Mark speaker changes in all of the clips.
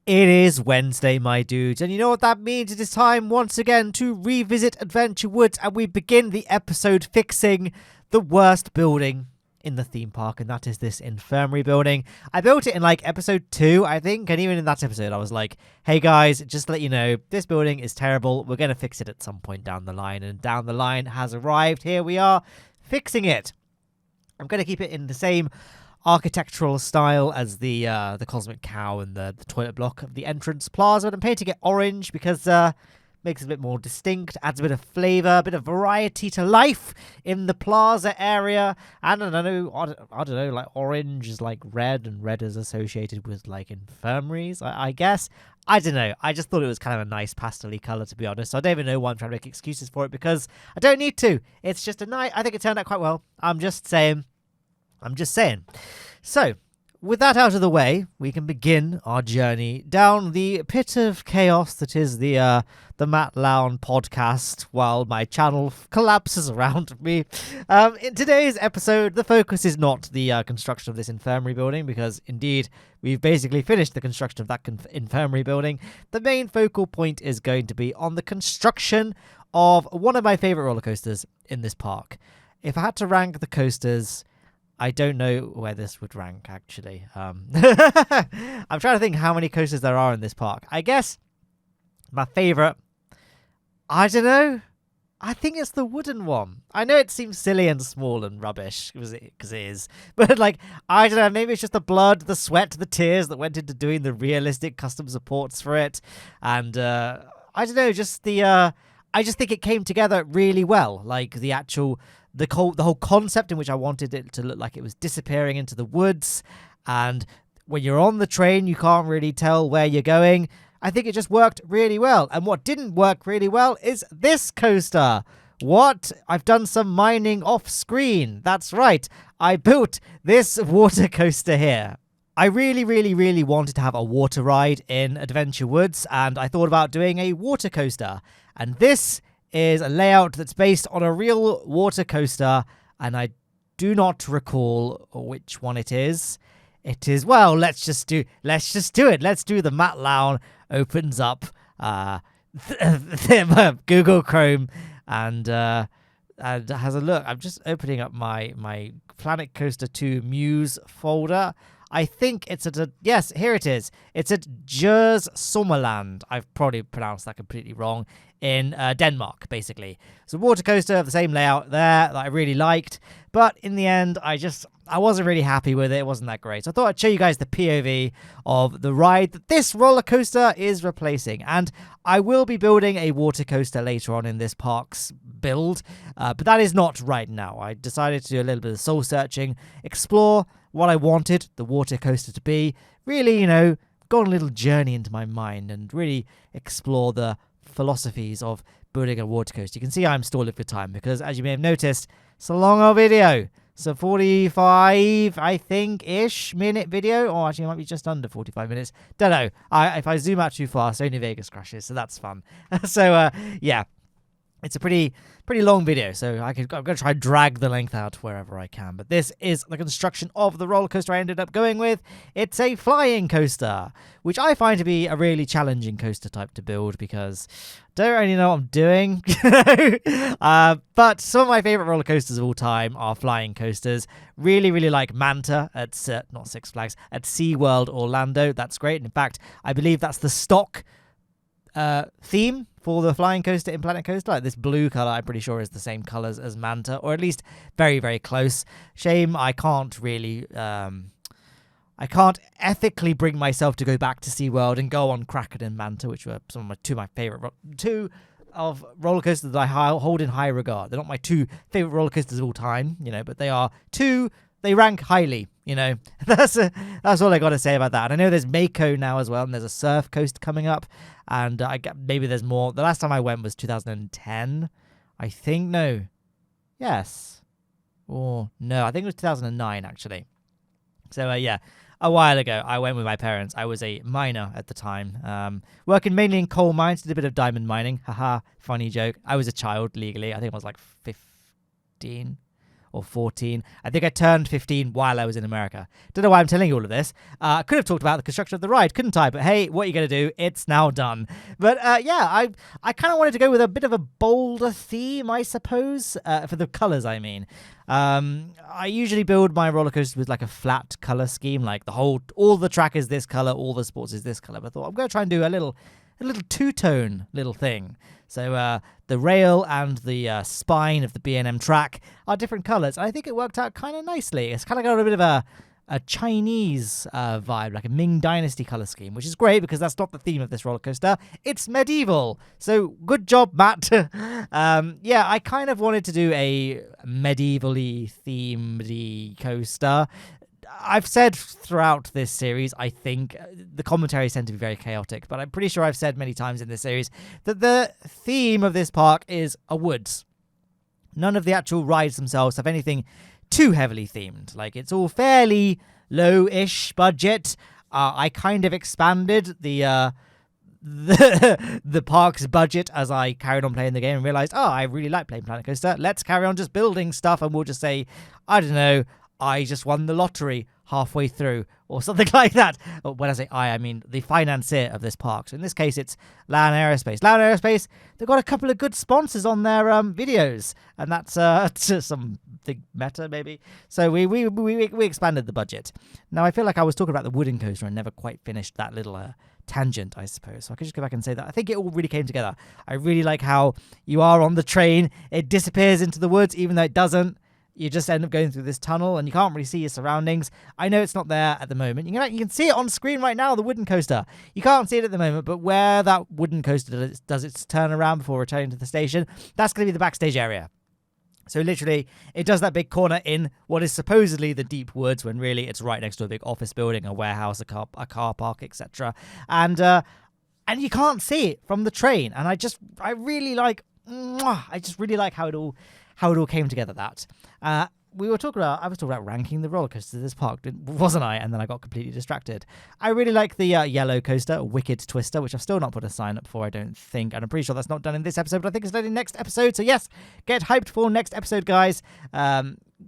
Speaker 1: It is Wednesday, my dudes, and you know what that means? It is time once again to revisit Adventure Woods, and we begin the episode fixing the worst building in the theme park, and that is this infirmary building. I built it in like episode 2, I think, and even in that episode I was like, hey guys, just to let you know, this building is terrible. We're going to fix it at some point down the line, and down the line has arrived. Here we are, fixing it. I'm going to keep it in the same architectural style as the cosmic cow and the toilet block of the entrance plaza, and I'm painting it orange because makes it a bit more distinct, adds a bit of flavor, a bit of variety to life in the plaza area. And I don't know, like orange is like red, and red is associated with like infirmaries, I guess. I don't know. I just thought it was kind of a nice pastel-y color, to be honest. So I don't even know why I'm trying to make excuses for it, because I don't need to. It's just a nice. I think it turned out quite well. I'm just saying. So, with that out of the way, we can begin our journey down the pit of chaos that is the Matt Lowne podcast, while my channel collapses around me. In today's episode, the focus is not the construction of this infirmary building, because indeed we've basically finished the construction of that infirmary building. The main focal point is going to be on the construction of one of my favorite roller coasters in this park. If I had to rank the coasters, I don't know where this would rank, actually. I'm trying to think how many coasters there are in this park. I guess my favorite, I don't know. I think it's the wooden one. I know it seems silly and small and rubbish, because it is. But, like, I don't know, maybe it's just the blood, the sweat, the tears that went into doing the realistic custom supports for it. And, I don't know, just the... I just think it came together really well. Like, the whole concept in which I wanted it to look like it was disappearing into the woods, and when you're on the train you can't really tell where you're going. I think it just worked really well. And what didn't work really well is this coaster. What? I've done some mining off screen. That's right, I built this water coaster here. I really, really, really wanted to have a water ride in Adventure Woods, and I thought about doing a water coaster. And this is a layout that's based on a real water coaster, and I do not recall which one it is. It is, well, let's just do it. Let's do the Matt Lowne opens up Google Chrome and has a look. I'm just opening up my Planet Coaster 2 Muse folder. I think it's yes, here it is. It's at Djurs Sommerland. I've probably pronounced that completely wrong. In Denmark, basically. It's a water coaster of the same layout there that I really liked, but in the end, I wasn't really happy with it. It wasn't that great. So I thought I'd show you guys the POV of the ride that this roller coaster is replacing. And I will be building a water coaster later on in this park's build, but that is not right now. I decided to do a little bit of soul searching, explore what I wanted the water coaster to be, really, go on a little journey into my mind and really explore the philosophies of building a water coaster. You can see I'm stalling for time because, as you may have noticed, it's a longer video. It's a 45, I think, ish minute video, or actually it might be just under 45 minutes. Don't know. If I zoom out too fast, only Vegas crashes, so that's fun. So yeah, it's a pretty long video, so I'm going to try and drag the length out wherever I can. But this is the construction of the roller coaster I ended up going with. It's a flying coaster, which I find to be a really challenging coaster type to build because I don't really know what I'm doing. But some of my favorite roller coasters of all time are flying coasters. Really, really like Manta at not Six Flags, at SeaWorld Orlando. That's great. In fact, I believe that's the stock theme for the flying coaster in Planet Coaster. Like, this blue color, I'm pretty sure is the same colors as Manta, or at least very, very close. Shame I can't really I can't ethically bring myself to go back to SeaWorld and go on Kraken and Manta, which were two of my favorite of roller coasters that I hold in high regard. They're not my two favorite roller coasters of all time, but they are two. They rank highly, That's all I got to say about that. And I know there's Mako now as well, and there's a Surf Coast coming up, and maybe there's more. The last time I went was 2010, I think. No, yes, or no, I think it was 2009 actually. So yeah, a while ago I went with my parents. I was a miner at the time, working mainly in coal mines. Did a bit of diamond mining. Haha, funny joke. I was a child legally. I think I was like 15. or 14. I think I turned 15 while I was in America. Don't know why I'm telling you all of this. I could have talked about the construction of the ride, couldn't I? But hey, what are you going to do? It's now done. But I kind of wanted to go with a bit of a bolder theme, I suppose, for the colours, I mean. I usually build my roller coasters with like a flat color scheme, like all the track is this color, all the sports is this color. But I thought I'm going to try and do a little two-tone little thing. So the rail and the spine of the B&M track are different colors. I think it worked out kind of nicely. It's kind of got a bit of a Chinese vibe, like a Ming Dynasty color scheme, which is great because that's not the theme of this roller coaster. It's medieval. So good job, Matt. I kind of wanted to do a medievally themed coaster. I've said throughout this series, I think the commentaries tend to be very chaotic, but I'm pretty sure I've said many times in this series that the theme of this park is a woods. None of the actual rides themselves have anything too heavily themed. Like, it's all fairly low-ish budget. I kind of expanded the park's budget as I carried on playing the game and realized, I really like playing Planet Coaster. Let's carry on just building stuff, and we'll just say, I don't know, I just won the lottery halfway through, or something like that. When I say I mean the financier of this park. So in this case, it's Lowne Aerospace. Lowne Aerospace, they've got a couple of good sponsors on their videos, and that's something meta, maybe. So we expanded the budget. Now, I feel like I was talking about the wooden coaster and never quite finished that little tangent, I suppose. So I could just go back and say that I think it all really came together. I really like how you are on the train, it disappears into the woods, even though it doesn't. You just end up going through this tunnel and you can't really see your surroundings. I know it's not there at the moment. You can see it on screen right now, the wooden coaster. You can't see it at the moment, but where that wooden coaster does its turn around before returning to the station, that's going to be the backstage area. So literally, it does that big corner in what is supposedly the deep woods, when really it's right next to a big office building, a warehouse, a car park, etc. And you can't see it from the train. And I just really like how it all came together. That I was talking about ranking the roller coasters of this park, wasn't I? And then I got completely distracted. I really like the yellow coaster, Wicked Twister, which I've still not put a sign up for, I don't think. And I'm pretty sure that's not done in this episode, but I think it's done in next episode. So yes, get hyped for next episode, guys.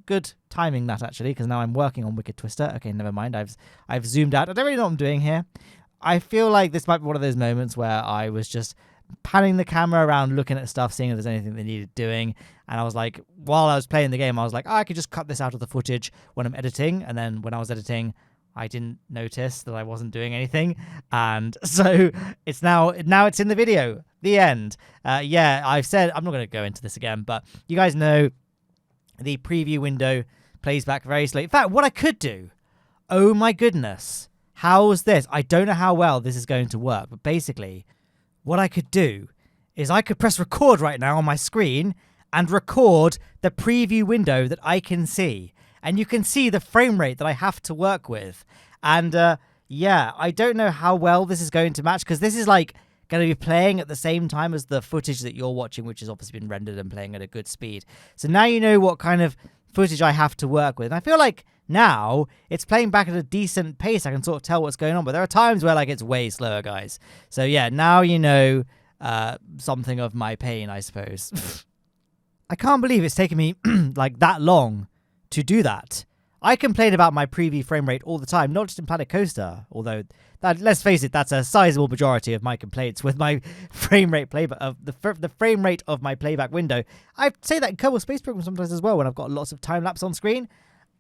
Speaker 1: Good timing that, actually, because now I'm working on Wicked Twister. Okay, never mind. I've zoomed out. I don't really know what I'm doing here. I feel like this might be one of those moments where I was just panning the camera around, looking at stuff, seeing if there's anything they needed doing. And I was like, while I was playing the game, I was like, I could just cut this out of the footage when I'm editing. And then when I was editing, I didn't notice that I wasn't doing anything. And so it's now it's in the video. The end. I've said, I'm not going to go into this again, but you guys know the preview window plays back very slowly. In fact, what I could do, oh my goodness, how's this? I don't know how well this is going to work, but basically what I could do is I could press record right now on my screen and record the preview window that I can see. And you can see the frame rate that I have to work with. And I don't know how well this is going to match, because this is like going to be playing at the same time as the footage that you're watching, which has obviously been rendered and playing at a good speed. So now you know what kind of footage I have to work with. And I feel like now it's playing back at a decent pace. I can sort of tell what's going on, but there are times where like it's way slower, guys. So yeah, now you know something of my pain, I suppose. I can't believe it's taken me like that long to do that. I complain about my preview frame rate all the time, not just in Planet Coaster, although let's face it, that's a sizable majority of my complaints with my frame rate playback of the frame rate of my playback window. I say that in Kerbal Space Program sometimes as well when I've got lots of time lapse on screen.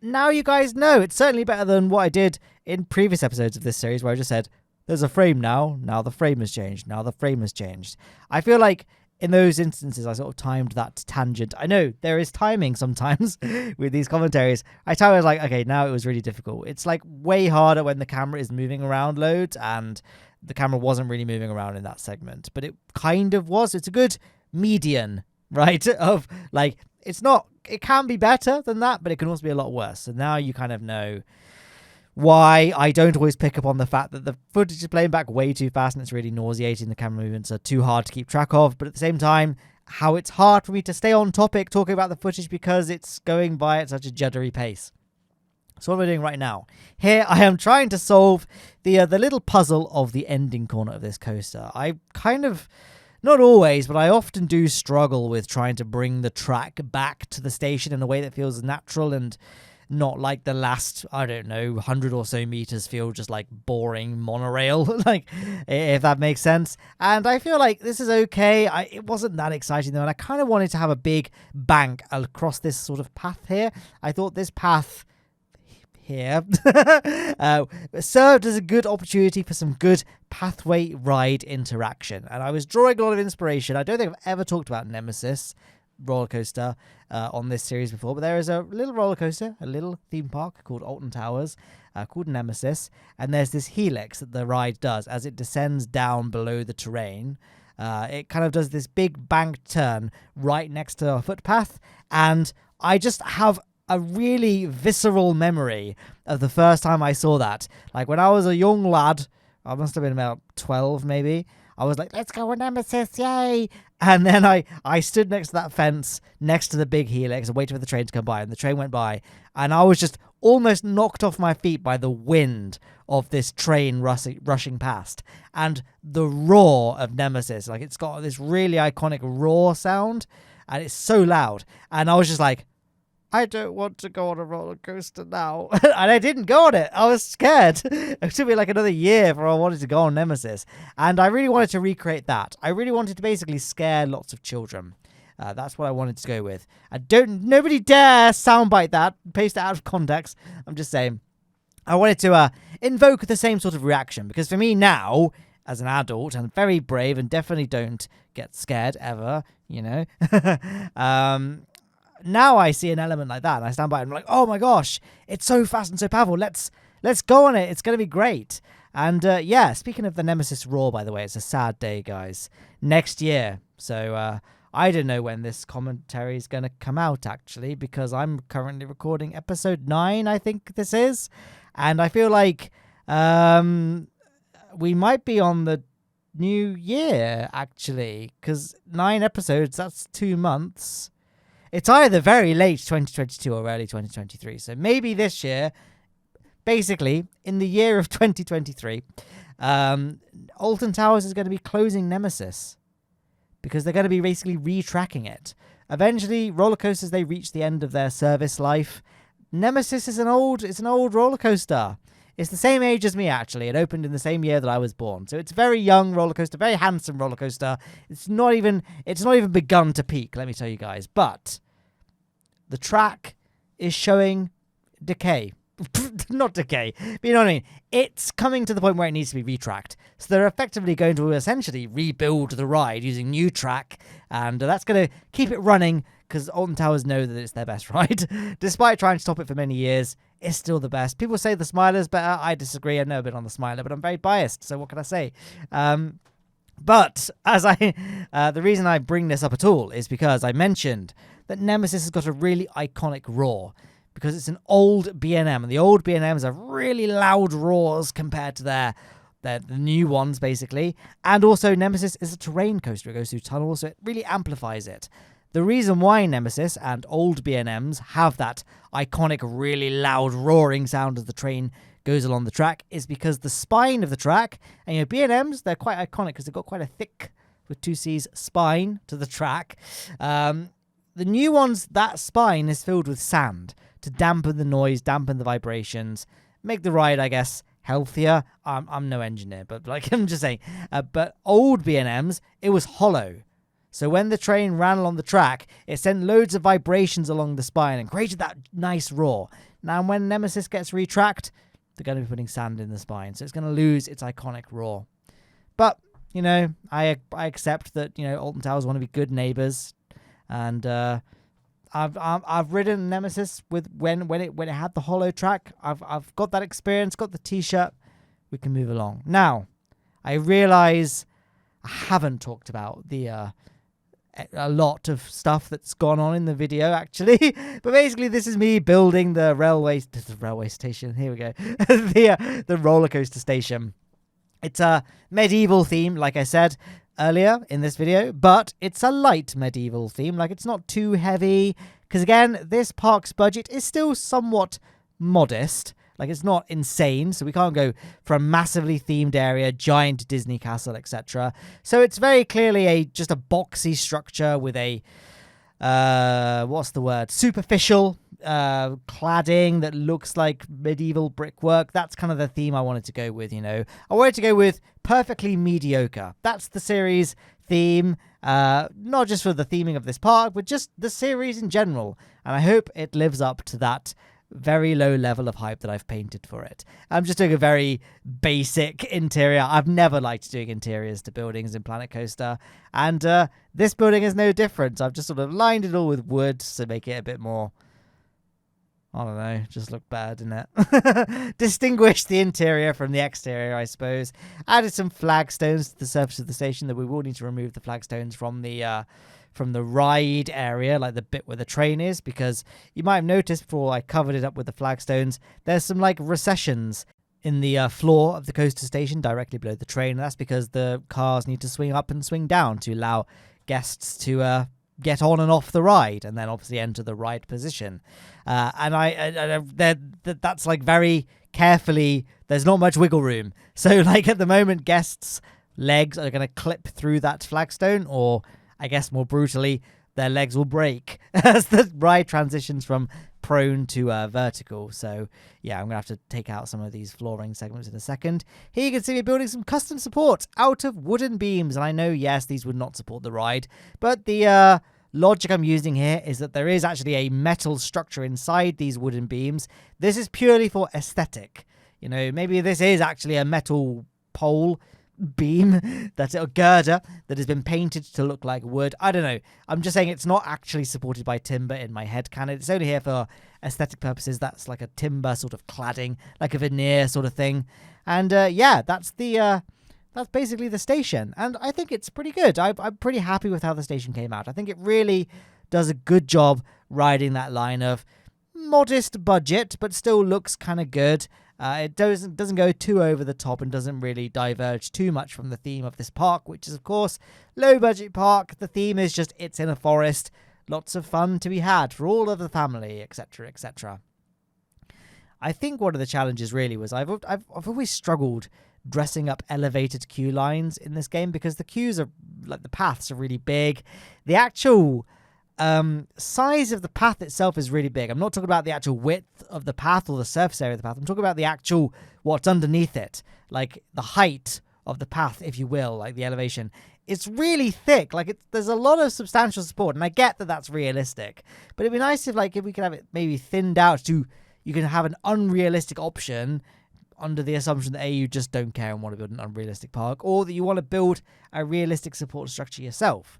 Speaker 1: Now you guys know it's certainly better than what I did in previous episodes of this series, where I just said, there's a frame now the frame has changed, now the frame has changed. I feel like in those instances, I sort of timed that tangent. I know there is timing sometimes with these commentaries. I was like, okay, now it was really difficult. It's like way harder when the camera is moving around loads, and the camera wasn't really moving around in that segment, but it kind of was. It's a good median, right? Of like, it can be better than that, but it can also be a lot worse. So now you kind of know why I don't always pick up on the fact that the footage is playing back way too fast and it's really nauseating. The camera movements are too hard to keep track of, but at the same time, how it's hard for me to stay on topic talking about the footage because it's going by at such a juddery pace. So what am I doing right now? Here I am trying to solve the little puzzle of the ending corner of this coaster. I kind of not always, but I often do struggle with trying to bring the track back to the station in a way that feels natural and not like the last, I don't know, 100 or so meters feel just like boring monorail, like, if that makes sense. And I feel like this is okay. It wasn't that exciting though, and I kind of wanted to have a big bank across this sort of path here. I thought this path here served as a good opportunity for some good pathway ride interaction. And I was drawing a lot of inspiration. I don't think I've ever talked about Nemesis roller coaster on this series before, but there is a little roller coaster, a little theme park called Alton Towers, called Nemesis, and there's this helix that the ride does as it descends down below the terrain. It kind of does this big bank turn right next to a footpath, and I just have a really visceral memory of the first time I saw that. Like when I was a young lad, I must have been about 12 maybe, I was like, let's go on Nemesis, yay! And then I stood next to that fence, next to the big helix, and waited for the train to come by, and the train went by, and I was just almost knocked off my feet by the wind of this train rushing past. And the roar of Nemesis, like it's got this really iconic roar sound, and it's so loud. And I was just like, I don't want to go on a roller coaster now. And I didn't go on it. I was scared. It took me like another year before I wanted to go on Nemesis. And I really wanted to recreate that. I really wanted to basically scare lots of children. That's what I wanted to go with. Nobody dare soundbite that, paste it out of context. I'm just saying. I wanted to invoke the same sort of reaction. Because for me now, as an adult, I'm very brave and definitely don't get scared ever, you know. Now I see an element like that and I stand by it and I'm like, oh my gosh, it's so fast and so powerful. Let's go on it. It's going to be great. And yeah, speaking of the Nemesis roar, by the way, it's a sad day, guys. Next year. So I don't know when this commentary is going to come out, actually, because I'm currently recording episode 9, I think this is. And I feel like we might be on the new year, actually, because 9 episodes, that's 2 months. It's either very late 2022 or early 2023. So maybe this year, basically, in the year of 2023, Alton Towers is going to be closing Nemesis because they're going to be basically retracking it. Eventually, roller coasters, they reach the end of their service life. Nemesis is an old roller coaster. It's the same age as me, actually. It opened in the same year that I was born. So it's a very young roller coaster, very handsome roller coaster. It's not even begun to peak, let me tell you guys. But the track is showing decay. Not decay, but you know what I mean? It's coming to the point where it needs to be retracked. So they're effectively going to essentially rebuild the ride using new track, and that's going to keep it running because Alton Towers know that it's their best ride. Despite trying to stop it for many years, it's still the best. People say the Smiler's better. I disagree. I've never been on the Smiler, but I'm very biased, so what can I say? But as the reason I bring this up at all is because I mentioned that Nemesis has got a really iconic roar because it's an old B&M, and the old B&Ms have really loud roars compared to the new ones, basically. And also, Nemesis is a terrain coaster. It goes through tunnels, so it really amplifies it. The reason why Nemesis and old B&Ms have that iconic, really loud roaring sound as the train goes along the track is because the spine of the track, and you know, B&Ms, they're quite iconic because they've got quite a thick, with 2 C's, spine to the track. The new ones, that spine is filled with sand to dampen the noise, dampen the vibrations, make the ride, I guess, healthier. I'm no engineer, but like I'm just saying. But old B&Ms, it was hollow. So when the train ran along the track, it sent loads of vibrations along the spine and created that nice roar. Now, when Nemesis gets retracked, they're going to be putting sand in the spine, so it's going to lose its iconic roar. But, you know, I accept that, you know, Alton Towers want to be good neighbors, and I've ridden Nemesis with when it had the hollow track. I've got that experience, got the T-shirt. We can move along. Now, I realise I haven't talked about a lot of stuff that's gone on in the video, actually. But basically, this is me building the railway station. Here we go. the roller coaster station. It's a medieval theme, like I said earlier in this video, but it's a light medieval theme. Like, it's not too heavy, because again, this park's budget is still somewhat modest. Like, it's not insane, so we can't go for a massively themed area, giant Disney castle, etc. So it's very clearly just a boxy structure with a superficial cladding that looks like medieval brickwork. That's kind of the theme I wanted to go with, I wanted to go with perfectly mediocre. That's the series theme, not just for the theming of this park, but just the series in general. And I hope it lives up to that very low level of hype that I've painted for it. I'm just doing a very basic interior. I've never liked doing interiors to buildings in Planet Coaster, and this building is no different. I've just sort of lined it all with wood to make it a bit more, I don't know, just look better, didn't it? Distinguish the interior from the exterior, I suppose. Added some flagstones to the surface of the station, that we will need to remove the flagstones from the ride area, like the bit where the train is, because you might have noticed before I covered it up with the flagstones, there's some like recessions in the floor of the coaster station directly below the train. And that's because the cars need to swing up and swing down to allow guests to get on and off the ride, and then obviously enter the ride position. That's like very carefully, there's not much wiggle room. So like at the moment, guests' legs are going to clip through that flagstone, or I guess more brutally, their legs will break as the ride transitions from prone to vertical. So yeah, I'm going to have to take out some of these flooring segments in a second. Here you can see me building some custom supports out of wooden beams. And I know, yes, these would not support the ride, but the logic I'm using here is that there is actually a metal structure inside these wooden beams. This is purely for aesthetic. Maybe this is actually a metal pole beam, that's a girder that has been painted to look like wood. I don't know. I'm just saying it's not actually supported by timber in my head canon. It's only here for aesthetic purposes. That's like a timber sort of cladding, like a veneer sort of thing. And yeah, that's basically the station. And I think it's pretty good. I'm pretty happy with how the station came out. I think it really does a good job riding that line of modest budget, but still looks kind of good. It doesn't go too over the top and doesn't really diverge too much from the theme of this park, which is, of course, low budget park. The theme is just it's in a forest. Lots of fun to be had for all of the family, etc., etc. I think one of the challenges really was I've always struggled dressing up elevated queue lines in this game, because the queues are like, the paths are really big. The actual size of the path itself is really big. I'm not talking about the actual width of the path or the surface area of the path. I'm talking about the actual what's underneath it, like the height of the path, if you will, like the elevation. It's really thick. Like there's a lot of substantial support, and I get that that's realistic, but it'd be nice if we could have it maybe thinned out to you can have an unrealistic option, under the assumption that you just don't care and want to build an unrealistic park, or that you want to build a realistic support structure yourself.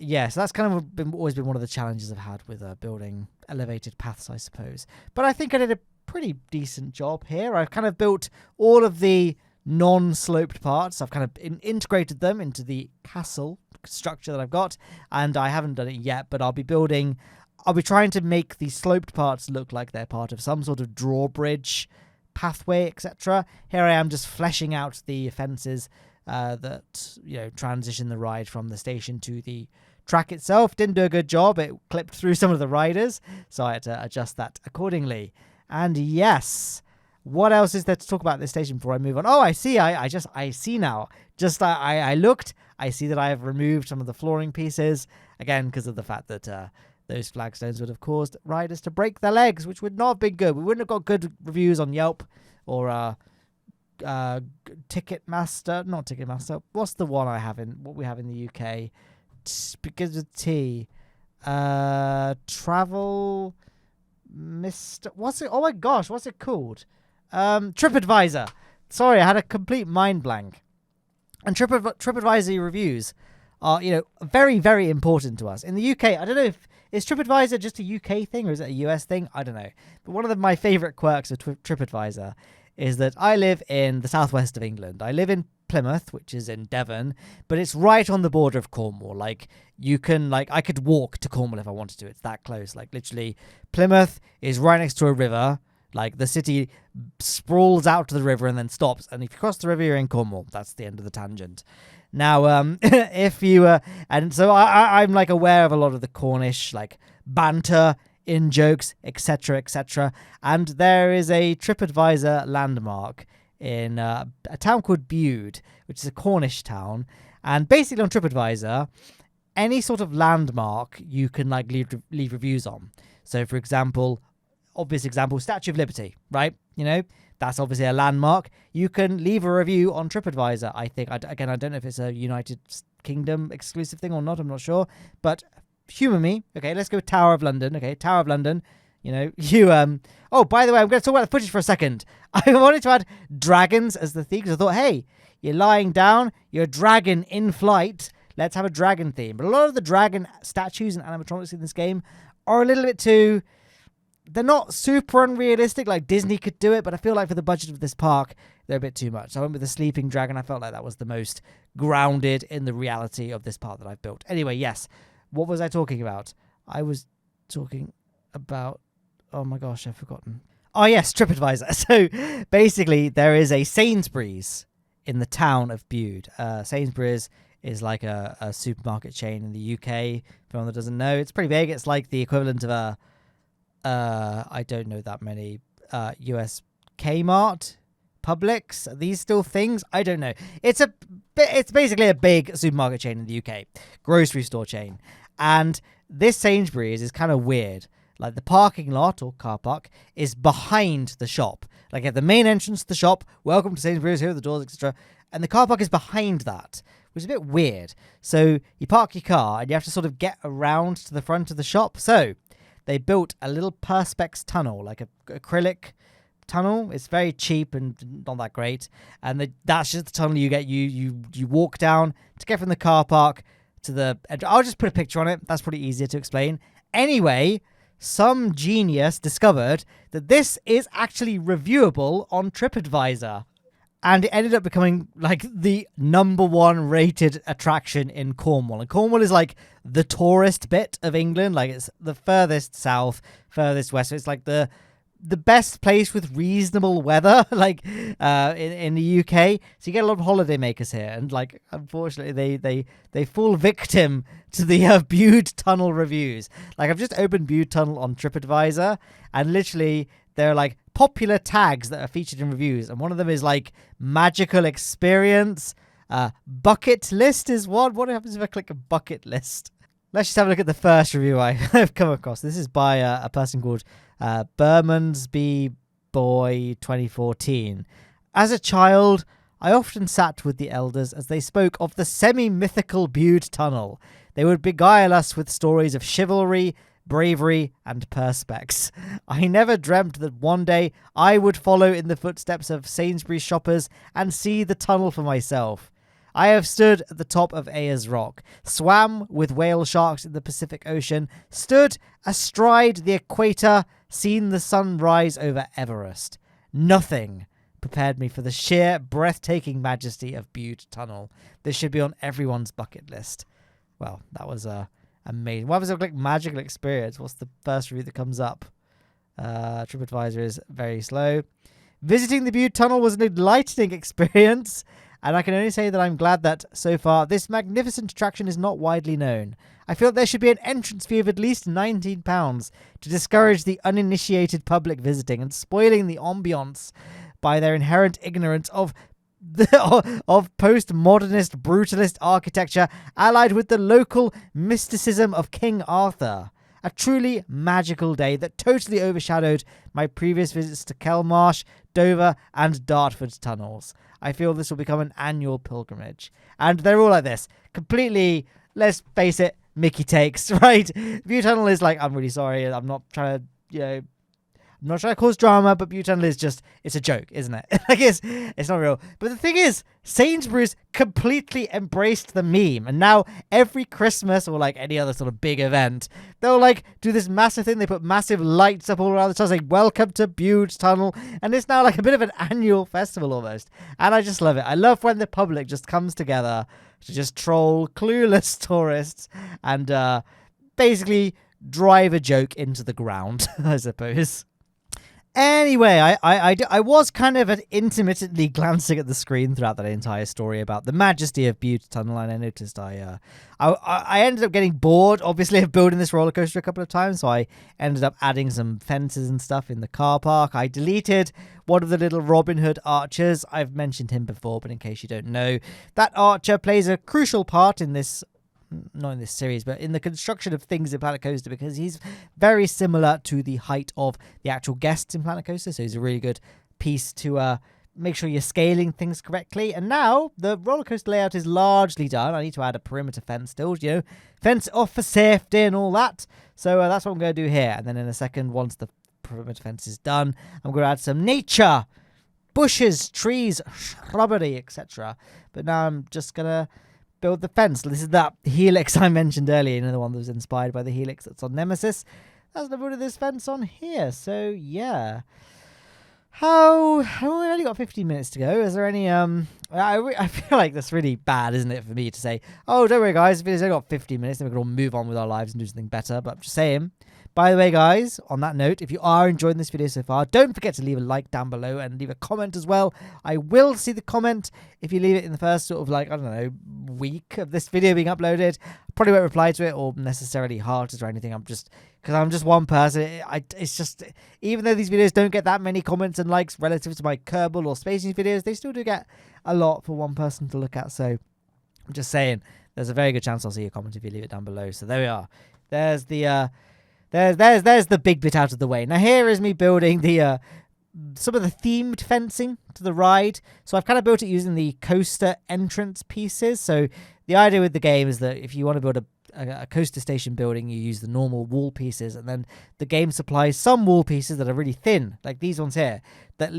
Speaker 1: Yeah, so that's kind of always been one of the challenges I've had with building elevated paths, I suppose. But I think I did a pretty decent job here. I've kind of built all of the non-sloped parts. I've kind of integrated them into the castle structure that I've got, and I haven't done it yet, but I'll be trying to make the sloped parts look like they're part of some sort of drawbridge pathway, etc. Here I am just fleshing out the fences that transition the ride from the station to the track itself. Didn't do a good job. It clipped through some of the riders, so I had to adjust that accordingly. And yes, what else is there to talk about this station before I move on? Oh, I see. I see now. I looked. I see that I have removed some of the flooring pieces, again because of the fact that those flagstones would have caused riders to break their legs, which would not have been good. We wouldn't have got good reviews on Yelp or Ticketmaster. Not Ticketmaster. What's the one what we have in the UK? Because of T. Travel Mr. What's it? Oh my gosh, what's it called? TripAdvisor. Sorry, I had a complete mind blank. And TripAdvisor reviews are, very, very important to us. In the UK, I don't know is TripAdvisor just a UK thing or is it a US thing? I don't know. But one of my favourite quirks of TripAdvisor is that I live in the southwest of England. I live in Plymouth, which is in Devon, but it's right on the border of Cornwall. Like, I could walk to Cornwall if I wanted to. It's that close. Like, literally, Plymouth is right next to a river. Like, the city sprawls out to the river and then stops. And if you cross the river, you're in Cornwall. That's the end of the tangent. Now, if you and so I'm like aware of a lot of the Cornish like banter in jokes, etc., etc. And there is a TripAdvisor landmark in a town called Bude, which is a Cornish town. And basically on TripAdvisor, any sort of landmark you can like leave reviews on. So for example, obvious example, Statue of Liberty, right? You know, that's obviously a landmark. You can leave a review on TripAdvisor. I think, again, I don't know if it's a United Kingdom exclusive thing or not. I'm not sure. But humour me. Okay, let's go Tower of London. Okay, Tower of London. You know, oh, by the way, I'm going to talk about the footage for a second. I wanted to add dragons as the theme because I thought, hey, you're lying down, you're a dragon in flight. Let's have a dragon theme. But a lot of the dragon statues and animatronics in this game are a little bit too... They're not super unrealistic, like Disney could do it, but I feel like for the budget of this park, they're a bit too much. So I went with the sleeping dragon. I felt like that was the most grounded in the reality of this park that I've built. Anyway, yes. What was I talking about? I was talking about... Oh my gosh, I've forgotten. Oh yes, TripAdvisor. So basically, there is a Sainsbury's in the town of Bude. Sainsbury's is like a supermarket chain in the UK. For anyone that doesn't know, it's pretty big. It's like the equivalent of a... I don't know that many US Kmart, Publix. Are these still things? I don't know. It's basically a big supermarket chain in the UK, grocery store chain. And this Sainsbury's is kind of weird. Like the parking lot or car park is behind the shop. Like at the main entrance to the shop, welcome to Sainsbury's, here are the doors, etc. And the car park is behind that, which is a bit weird. So you park your car and you have to sort of get around to the front of the shop. So they built a little perspex tunnel, like a acrylic tunnel. It's very cheap and not that great. And that's just the tunnel you get. You walk down to get from the car park to the... I'll just put a picture on it. That's pretty easier to explain. Anyway, some genius discovered that this is actually reviewable on TripAdvisor. And it ended up becoming like the #1 rated attraction in Cornwall. And Cornwall is like the tourist bit of England. Like it's the furthest south, furthest west. So it's like the best place with reasonable weather, like in the UK. So you get a lot of holidaymakers here. And like, unfortunately, they fall victim to the Bude Tunnel reviews. Like I've just opened Bude Tunnel on TripAdvisor and literally there are like popular tags that are featured in reviews. And one of them is like magical experience. Bucket list is one. What happens if I click a bucket list? Let's just have a look at the first review I've come across. This is by a person called Bermondsby Boy 2014. As a child, I often sat with the elders as they spoke of the semi-mythical Bude Tunnel. They would beguile us with stories of chivalry, bravery, and perspex. I never dreamt that one day I would follow in the footsteps of Sainsbury's shoppers and see the tunnel for myself. I have stood at the top of Ayers Rock, swam with whale sharks in the Pacific Ocean, stood astride the equator, seen the sun rise over Everest. Nothing prepared me for the sheer, breathtaking majesty of Bude Tunnel. This should be on everyone's bucket list. Well, that was amazing. Why was it like magical experience? What's the first review that comes up? TripAdvisor is very slow. Visiting the Bude Tunnel was an enlightening experience. And I can only say that I'm glad that, so far, this magnificent attraction is not widely known. I feel there should be an entrance fee of at least £19 to discourage the uninitiated public visiting and spoiling the ambience by their inherent ignorance of postmodernist brutalist architecture allied with the local mysticism of King Arthur. A truly magical day that totally overshadowed my previous visits to Kelmarsh, Dover, and Dartford tunnels. I feel this will become an annual pilgrimage. And they're all like this. Completely, let's face it, Mickey takes, right? Bude Tunnel is like, I'm really sorry. I'm not trying to, I'm not trying to cause drama, but Bude Tunnel is just, it's a joke, isn't it? Like it's not real. But the thing is, Sainsbury's completely embraced the meme. And now every Christmas or like any other sort of big event, they'll like do this massive thing. They put massive lights up all around the town saying, welcome to Bude Tunnel. And it's now like a bit of an annual festival almost. And I just love it. I love when the public just comes together to just troll clueless tourists and basically drive a joke into the ground, I suppose. Anyway, I was kind of intermittently glancing at the screen throughout that entire story about the majesty of Butte Tunnel, and I noticed I ended up getting bored, obviously, of building this roller coaster a couple of times, so I ended up adding some fences and stuff in the car park. I deleted one of the little Robin Hood archers. I've mentioned him before, but in case you don't know, that archer plays a crucial part in this, not in this series, but in the construction of things in Planet Coaster, because he's very similar to the height of the actual guests in Planet Coaster, so he's a really good piece to make sure you're scaling things correctly. And now the roller coaster layout is largely done. I need to add a perimeter fence still, fence off for safety and all that. So that's what I'm going to do here. And then in a second, once the perimeter fence is done, I'm going to add some nature, bushes, trees, shrubbery, etc. But now I'm just going to build the fence. This is that helix I mentioned earlier, the one that was inspired by the helix that's on Nemesis. That's the root of this fence on here. So yeah, we only got 15 minutes to go. Is there any I feel like that's really bad, isn't it, for me to say, oh, don't worry guys, the video's only got 15 minutes, then we can all move on with our lives and do something better. But I'm just saying, by the way, guys, on that note, if you are enjoying this video so far, don't forget to leave a like down below and leave a comment as well. I will see the comment if you leave it in the first sort of week of this video being uploaded. Probably won't reply to it or necessarily heart it or anything. Because I'm just one person. It's just, even though these videos don't get that many comments and likes relative to my Kerbal or Spacing videos, they still do get a lot for one person to look at. So I'm just saying, there's a very good chance I'll see your comment if you leave it down below. So there we are. There's the There's the big bit out of the way. Now here is me building the some of the themed fencing to the ride. So I've kind of built it using the coaster entrance pieces. So the idea with the game is that if you want to build a coaster station building, you use the normal wall pieces, and then the game supplies some wall pieces that are really thin, like these ones here, that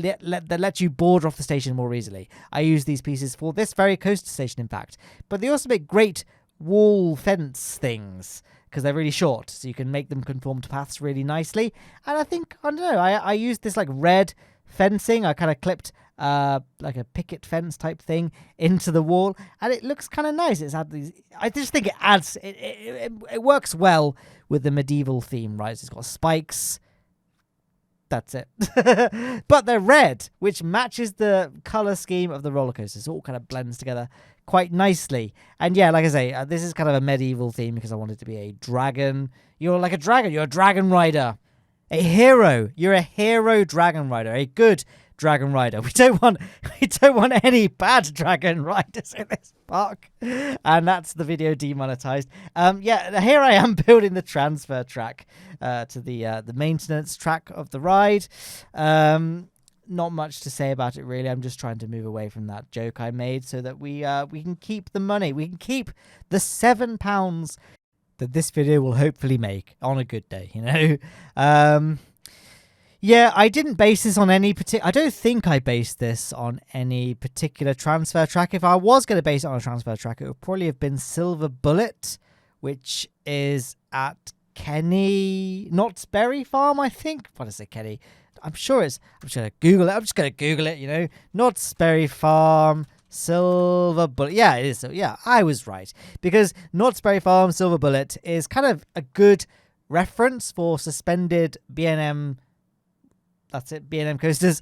Speaker 1: let you border off the station more easily. I use these pieces for this very coaster station, in fact. But they also make great wall fence things, because they're really short, so you can make them conform to paths really nicely. And I think, I don't know, I used this like red fencing. I kind of clipped like a picket fence type thing into the wall, and it looks kind of nice. It's had these, I just think it adds, it works well with the medieval theme, right? So it's got spikes. That's it. But they're red, which matches the color scheme of the roller coaster. So it all kind of blends together quite nicely. And yeah, like I say, this is kind of a medieval theme because I want it to be a dragon. You're like a dragon. You're a dragon rider. A hero. You're a hero dragon rider. A good dragon rider. We don't want any bad dragon riders in this park. And that's the video demonetized. Yeah, here I am building the transfer track to the maintenance track of the ride. Not much to say about it, really. I'm just trying to move away from that joke I made so that we can keep the money. We can keep the £7 that this video will hopefully make on a good day, you know? Yeah, I didn't base this on any particular... I don't think I based this on any particular transfer track. If I was going to base it on a transfer track, it would probably have been Silver Bullet, which is at Kenny... Knott's Berry Farm, I think. What did I say, Kenny? I'm just going to Google it. I'm just going to Google it, you know. Knott's Berry Farm, Silver Bullet. Yeah, it is. So, yeah, I was right. Because Knott's Berry Farm, Silver Bullet is kind of a good reference for suspended B&M... That's it, B&M coasters,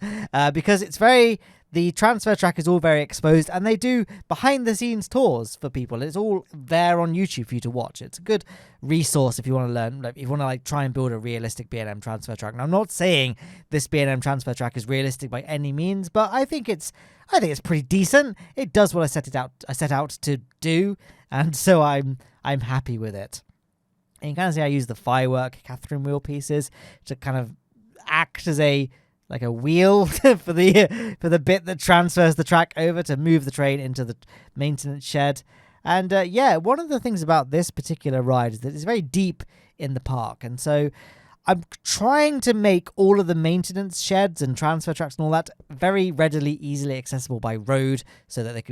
Speaker 1: because it's the transfer track is all very exposed, and they do behind-the-scenes tours for people. It's all there on YouTube for you to watch. It's a good resource if you want to learn, like, if you want to like try and build a realistic B&M transfer track. Now, I'm not saying this B&M transfer track is realistic by any means, but I think it's pretty decent. It does what I set out to do, and so I'm happy with it. And you can kind of see I use the firework Catherine wheel pieces to kind of act as a wheel for the bit that transfers the track over to move the train into the maintenance shed. And yeah, one of the things about this particular ride is that it's very deep in the park, and so I'm trying to make all of the maintenance sheds and transfer tracks and all that very readily, easily accessible by road, so that they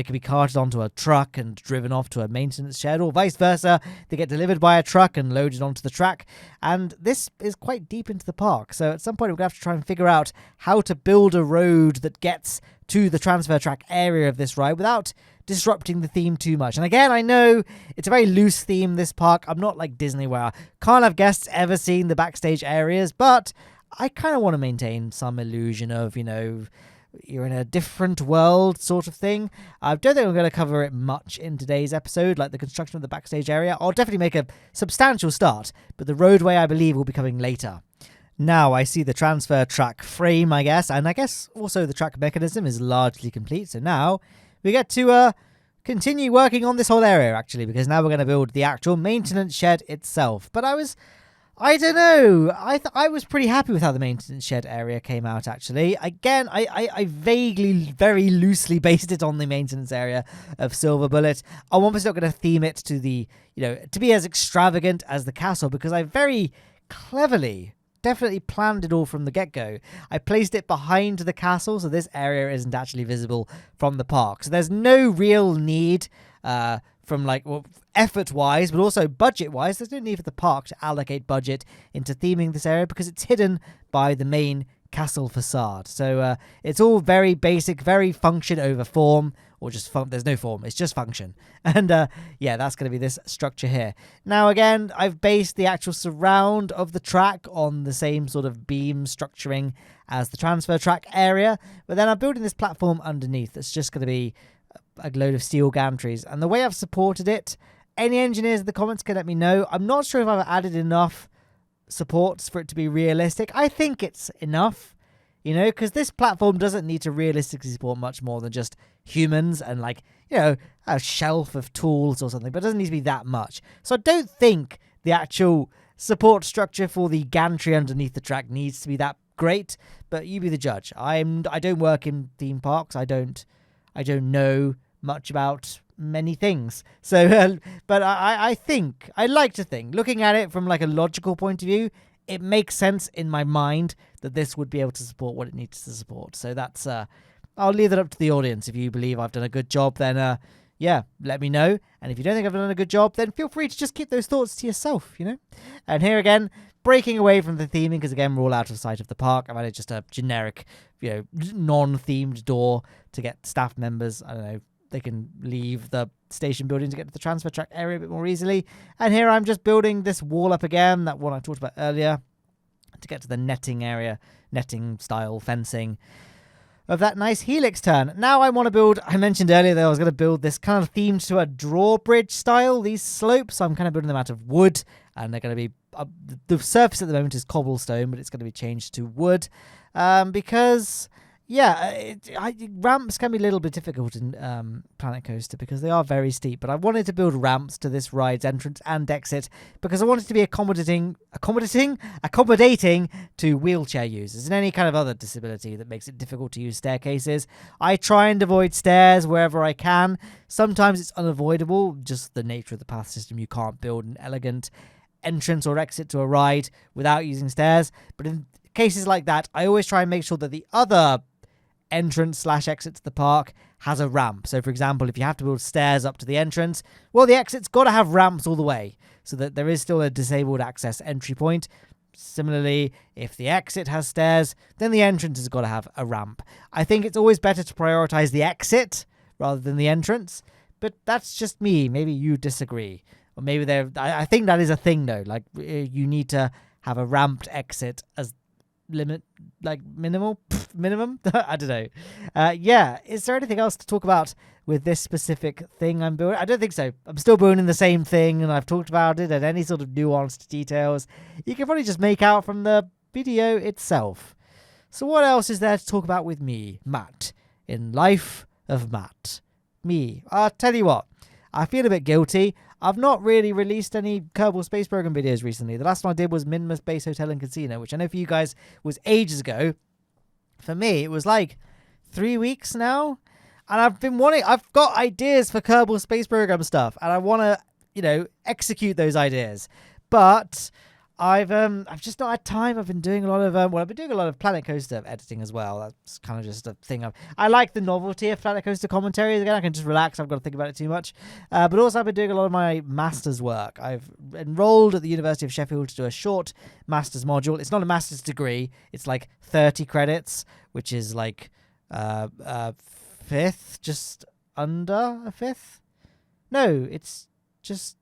Speaker 1: can be carted onto a truck and driven off to a maintenance shed, or vice versa. They get delivered by a truck and loaded onto the track. And this is quite deep into the park, so at some point we're going to have to try and figure out how to build a road that gets to the transfer track area of this ride without disrupting the theme too much. And again, I know it's a very loose theme, this park. I'm not like Disney where I can't have guests ever seen the backstage areas, but I kind of want to maintain some illusion of, you're in a different world sort of thing. I don't think I'm going to cover it much in today's episode, like the construction of the backstage area. I'll definitely make a substantial start, but the roadway, I believe, will be coming later. Now I see the transfer track frame, I guess, and I guess also the track mechanism is largely complete. So now we get to continue working on this whole area, actually, because now we're going to build the actual maintenance shed itself. But I don't know. I was pretty happy with how the maintenance shed area came out, actually. Again, I vaguely, very loosely based it on the maintenance area of Silver Bullet. I'm almost not going to theme it to the, to be as extravagant as the castle, because I very cleverly definitely planned it all from the get-go. I placed it behind the castle, so this area isn't actually visible from the park. So there's no real need from effort-wise, but also budget-wise. There's no need for the park to allocate budget into theming this area because it's hidden by the main castle facade. So it's all very basic, very function over form, or just there's no form, it's just function. And that's going to be this structure here. Now again, I've based the actual surround of the track on the same sort of beam structuring as the transfer track area, but then I'm building this platform underneath that's just going to be a load of steel gantries. And the way I've supported it, any engineers in the comments can let me know. I'm not sure if I've added enough supports for it to be realistic. I think it's enough, because this platform doesn't need to realistically support much more than just humans and a shelf of tools or something, but it doesn't need to be that much. So I don't think the actual support structure for the gantry underneath the track needs to be that great, but you be the judge. I don't work in theme parks. I don't know much about many things. So, but I like to think, looking at it from a logical point of view, it makes sense in my mind that this would be able to support what it needs to support. So that's, I'll leave that up to the audience. If you believe I've done a good job, then let me know. And if you don't think I've done a good job, then feel free to just keep those thoughts to yourself, And here again, breaking away from the theming, because again, we're all out of sight of the park. I've added just a generic, non-themed door to get staff members, I don't know, they can leave the station building to get to the transfer track area a bit more easily. And here I'm just building this wall up again, that one I talked about earlier, to get to the netting area, netting style fencing of that nice helix turn. Now I mentioned earlier that I was going to build this kind of themed to a drawbridge style, these slopes. So I'm kind of building them out of wood, and they're going to be, the surface at the moment is cobblestone, but it's going to be changed to wood, because ramps can be a little bit difficult in Planet Coaster because they are very steep, but I wanted to build ramps to this ride's entrance and exit because I wanted to be accommodating to wheelchair users and any kind of other disability that makes it difficult to use staircases. I try and avoid stairs wherever I can. Sometimes it's unavoidable, just the nature of the path system. You can't build an elegant entrance or exit to a ride without using stairs, but in cases like that, I always try and make sure that the other entrance/exit to the park has a ramp. So for example, if you have to build stairs up to the entrance, well, the exit's got to have ramps all the way so that there is still a disabled access entry point. Similarly, if the exit has stairs, then the entrance has got to have a ramp. I think it's always better to prioritize the exit rather than the entrance, but that's just me. Maybe you disagree, or maybe I think that is a thing though. You need to have a ramped exit as minimum. I don't know. Is there anything else to talk about with this specific thing I'm building? I don't think so. I'm still building the same thing, and I've talked about it, and any sort of nuanced details you can probably just make out from the video itself. So what else is there to talk about with me, Matt, in Life of Matt? Me. I'll tell you what, I feel a bit guilty. I've not really released any Kerbal Space Program videos recently. The last one I did was Minmus Base Hotel and Casino, which I know for you guys was ages ago. For me, it was 3 weeks now. And I've got ideas for Kerbal Space Program stuff, and I want to, execute those ideas. But I've just not had time. I've been doing a lot of I've been doing a lot of Planet Coaster editing as well. That's kind of just a thing. I like the novelty of Planet Coaster commentaries. Again, I can just relax. I've got to think about it too much. But also, I've been doing a lot of my master's work. I've enrolled at the University of Sheffield to do a short master's module. It's not a master's degree. It's 30 credits, which is fifth, just under a fifth. No, it's just.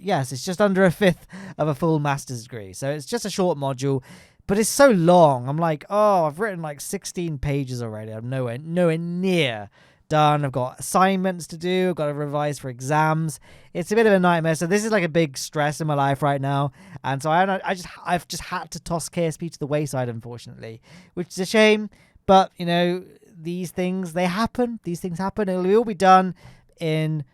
Speaker 1: Yes, it's just under a fifth of a full master's degree. So it's just a short module, but it's so long. I'm like, oh, I've written like 16 pages already. I'm nowhere near done. I've got assignments to do. I've got to revise for exams. It's a bit of a nightmare. So this is like a big stress in my life right now. And so I've just had to toss KSP to the wayside, unfortunately, which is a shame. But, you know, these things, they happen. These things happen. It'll all be done in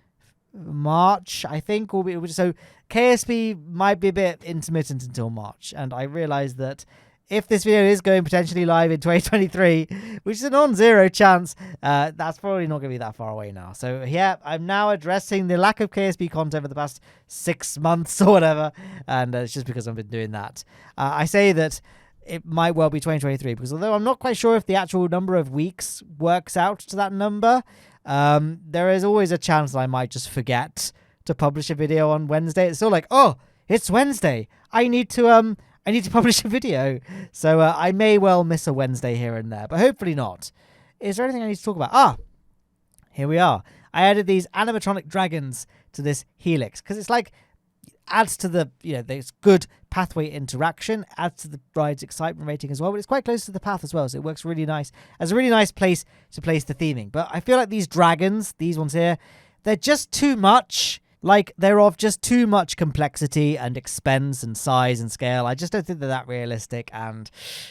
Speaker 1: March, I think. So KSP might be a bit intermittent until March. And I realize that if this video is going potentially live in 2023, which is a non-zero chance, that's probably not going to be that far away now. So yeah, I'm now addressing the lack of KSP content for the past 6 months or whatever. And it's just because I've been doing that. I say that it might well be 2023 because although I'm not quite sure if the actual number of weeks works out to that number, there is always a chance that I might just forget to publish a video on Wednesday. It's still like, oh, it's Wednesday. I need to publish a video. So I may well miss a Wednesday here and there, but hopefully not. Is there anything I need to talk about? Here we are. I added these animatronic dragons to this helix because it's like adds to the, you know, there's good pathway interaction, adds to the ride's excitement rating as well, but it's quite close to the path as well, so it works really nice as a really nice place to place the theming. But I feel like these dragons, these ones here, they're just too much. Like, they're of just too much complexity and expense and size and scale. I just don't think they're that realistic. And,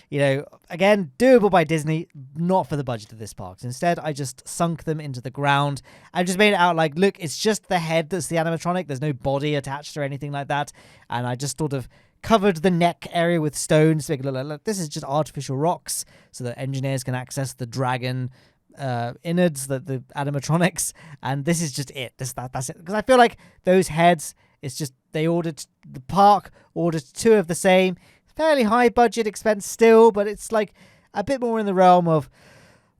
Speaker 1: you know, again, doable by Disney, not for the budget of this park. Instead, I just sunk them into the ground. I just made it out like, look, it's just the head that's the animatronic. There's no body attached or anything like that. And I just sort of covered the neck area with stones to make it look like, this is just artificial rocks so that engineers can access the dragon innards, the animatronics, and this is just it. That's it. Because I feel like those heads, it's just the park ordered 2 of the same, fairly high budget expense still, but it's like a bit more in the realm of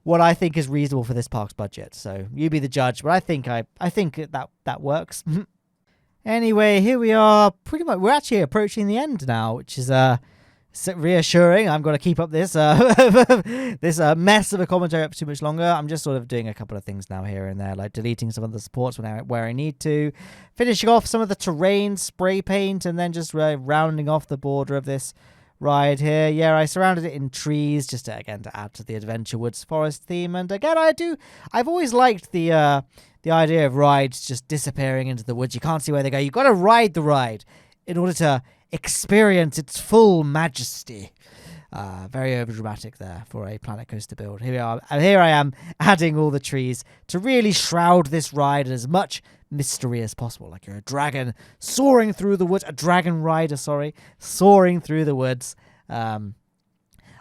Speaker 1: what I think is reasonable for this park's budget. So you be the judge, but I think that works. Anyway, here we are. Pretty much, we're actually approaching the end now, which is reassuring. I'm going to keep up this this mess of a commentary up too much longer. I'm just sort of doing a couple of things now here and there, like deleting some of the supports where I need to, finishing off some of the terrain spray paint, and then just rounding off the border of this ride here. Yeah, I surrounded it in trees just to add to the Adventure Woods forest theme. And again, I've always liked the idea of rides just disappearing into the woods. You can't see where they go. You've got to ride the ride in order to experience its full majesty. Very overdramatic there for a Planet Coaster build. Here we are. And here I am adding all the trees to really shroud this ride in as much mystery as possible. Like you're a dragon soaring through the woods. A dragon rider, soaring through the woods. I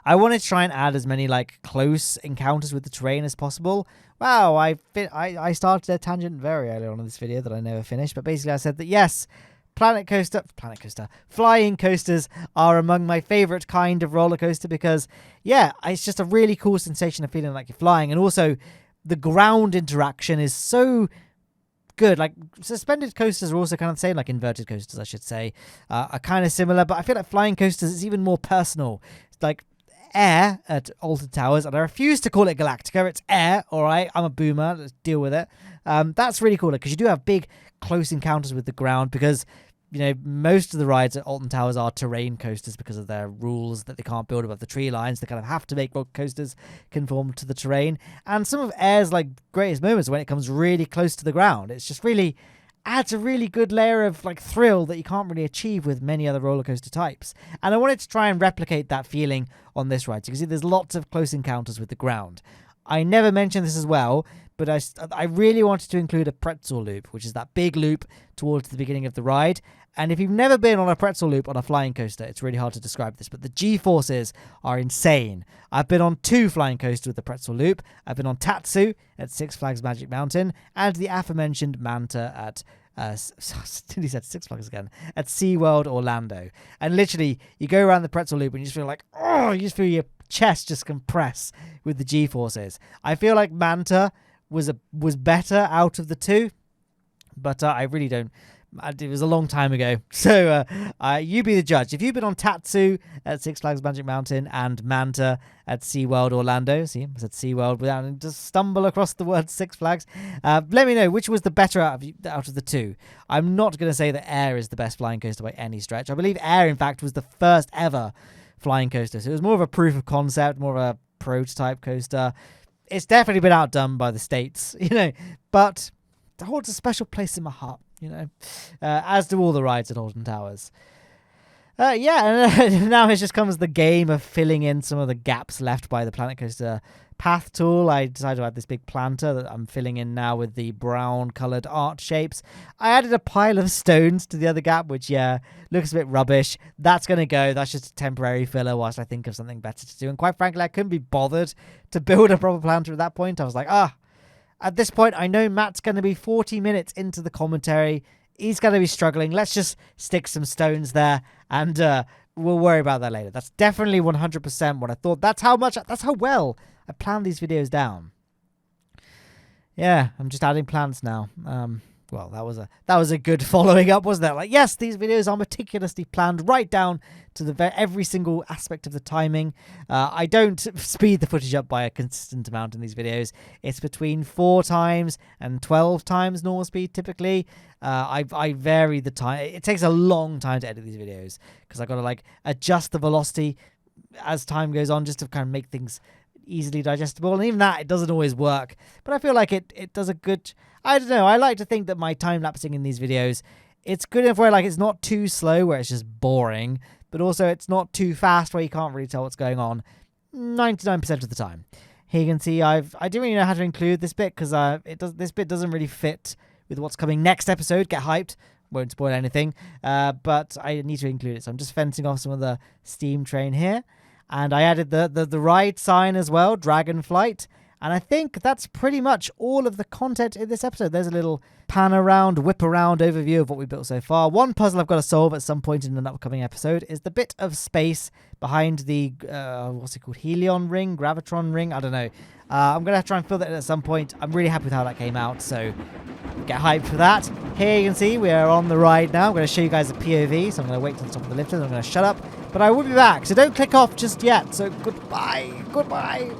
Speaker 1: wanted to try and add as many like close encounters with the terrain as possible. Wow, I started a tangent very early on in this video that I never finished. But basically I said that yes, flying coasters are among my favorite kind of roller coaster because, yeah, it's just a really cool sensation of feeling like you're flying. And also, the ground interaction is so good. Like, suspended coasters are also kind of the same, like inverted coasters, I should say, are kind of similar. But I feel like flying coasters is even more personal. It's like Air at Alton Towers, and I refuse to call it Galactica. It's Air, all right? I'm a boomer. Let's deal with it. That's really cool because you do have big, close encounters with the ground because, you know, most of the rides at Alton Towers are terrain coasters because of their rules that they can't build above the tree lines. They kind of have to make rock coasters conform to the terrain. And some of Air's like greatest moments are when it comes really close to the ground. It's just really adds a really good layer of like thrill that you can't really achieve with many other roller coaster types. And I wanted to try and replicate that feeling on this ride. So you can see there's lots of close encounters with the ground. I never mentioned this as well, but I really wanted to include a pretzel loop, which is that big loop towards the beginning of the ride. And if you've never been on a pretzel loop on a flying coaster, it's really hard to describe this, but the G-forces are insane. I've been on 2 flying coasters with the pretzel loop. I've been on Tatsu at Six Flags Magic Mountain and the aforementioned Manta at he said Six Flags again, at SeaWorld Orlando. And literally, you go around the pretzel loop and you just feel like, oh, you just feel your chest just compress with the G-forces. I feel like Manta was better out of the 2, but I really don't. It was a long time ago, so you be the judge. If you've been on Tatsu at Six Flags Magic Mountain and Manta at SeaWorld Orlando, see, I said SeaWorld without and just stumble across the word Six Flags, let me know which was the better out of the 2. I'm not going to say that Air is the best flying coaster by any stretch. I believe Air, in fact, was the first ever Flying Coaster. So it was more of a proof of concept, more of a prototype coaster. It's definitely been outdone by the States, but it holds a special place in my heart, as do all the rides at Alton Towers. And now it just comes the game of filling in some of the gaps left by the Planet Coaster path tool. I decided to add this big planter that I'm filling in now with the brown coloured art shapes. I added a pile of stones to the other gap, which, looks a bit rubbish. That's going to go. That's just a temporary filler whilst I think of something better to do. And quite frankly, I couldn't be bothered to build a proper planter at that point. I was like, at this point, I know Matt's going to be 40 minutes into the commentary. He's going to be struggling. Let's just stick some stones there and we'll worry about that later. That's definitely 100% what I thought. That's how well I planned these videos down. Yeah, I'm just adding plants now. Well, that was a good following up, wasn't it? Like, yes, these videos are meticulously planned right down to every single aspect of the timing. I don't speed the footage up by a consistent amount in these videos. It's between 4 times and 12 times normal speed typically. I vary the time. It takes a long time to edit these videos because I've got to adjust the velocity as time goes on just to kind of make things easily digestible, and even that, it doesn't always work, but I feel like it does a good, I don't know, I like to think that my time-lapsing in these videos, it's good enough where it's not too slow where it's just boring, but also it's not too fast where you can't really tell what's going on 99% of the time. Here you can see I didn't really know how to include this bit because this bit doesn't really fit with what's coming next episode. Get hyped, won't spoil anything, but I need to include it, so I'm just fencing off some of the steam train here. And I added the ride sign as well, Dragon Flight. And I think that's pretty much all of the content in this episode. There's a little pan around, whip around overview of what we've built so far. One puzzle I've got to solve at some point in an upcoming episode is the bit of space behind the, what's it called, Helion ring, Gravitron ring, I don't know. I'm going to try and fill that in at some point. I'm really happy with how that came out, so get hyped for that. Here you can see we are on the ride now. I'm going to show you guys the POV, so I'm going to wait till the top of the lift and I'm going to shut up. But I will be back, so don't click off just yet. So goodbye. Goodbye.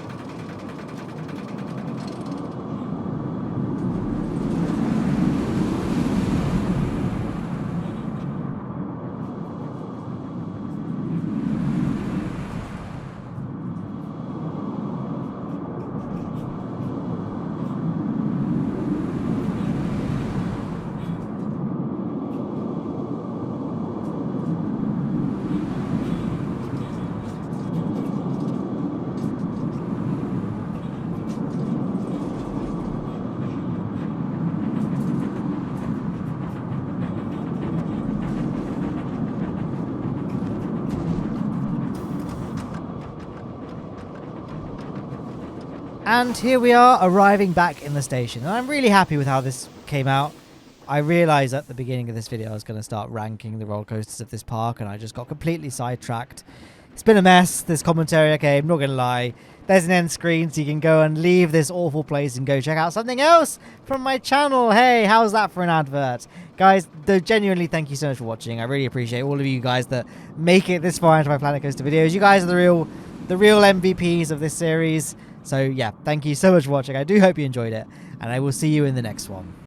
Speaker 1: And here we are, arriving back in the station. And I'm really happy with how this came out. I realised at the beginning of this video I was going to start ranking the roller coasters of this park, and I just got completely sidetracked. It's been a mess, this commentary. Okay, I'm not going to lie. There's an end screen, so you can go and leave this awful place and go check out something else from my channel. Hey, how's that for an advert? Guys, genuinely, thank you so much for watching. I really appreciate all of you guys that make it this far into my Planet Coaster videos. You guys are the real MVPs of this series. So yeah, thank you so much for watching. I do hope you enjoyed it, and I will see you in the next one.